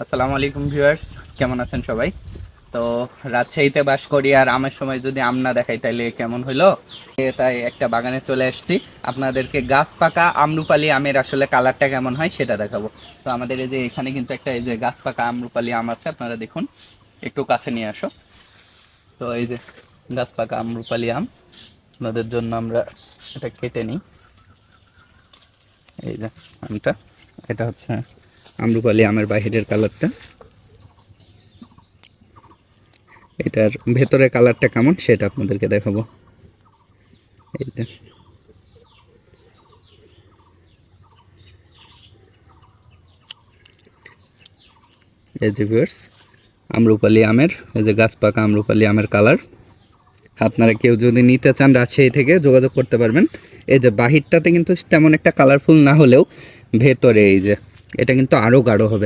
আসসালামু আলাইকুম ভিউয়ার্স, কেমন আছেন সবাই? তো রাজশাহীতে বাস করি আর আমের সময় যদি আম না দেখাই তাইলে কেমন হইলো? তাই একটা বাগানে চলে আসছি, আপনাদেরকে গাছ পাকা আমরুপালি আমের আসলে কালারটা কেমন হয় সেটা দেখাবো। তো আমাদের এই যে এখানে কিন্তু একটা এই যে গাছ পাকা আমরুপালি আম আছে, আপনারা দেখুন, একটু কাছে নিয়ে আসো। তো এই যে গাছ পাকা আমরুপালি আম, আপনাদের জন্য আমরা এটা কেটে নিই। এই যে আমটা, এটা হচ্ছে আমরুপালি আমের বাহিরের কালারটা। এটার ভেতরের কালারটা কেমন সেটা আপনাদেরকে দেখাবো। এই যে ভিউয়ার্স, আম্রপালি আমের এই যে গাছ পাকা আম্রপালি আমের কালার। আপনারা কেউ যদি নিতে চান রাজশাহী থেকে যোগাযোগ করতে পারবেন। এই যে বাহিরটাতে কিন্তু তেমন একটা কালারফুল না হলেও ভেতরে এই যে এটা কিন্তু আরও গাঢ় হবে।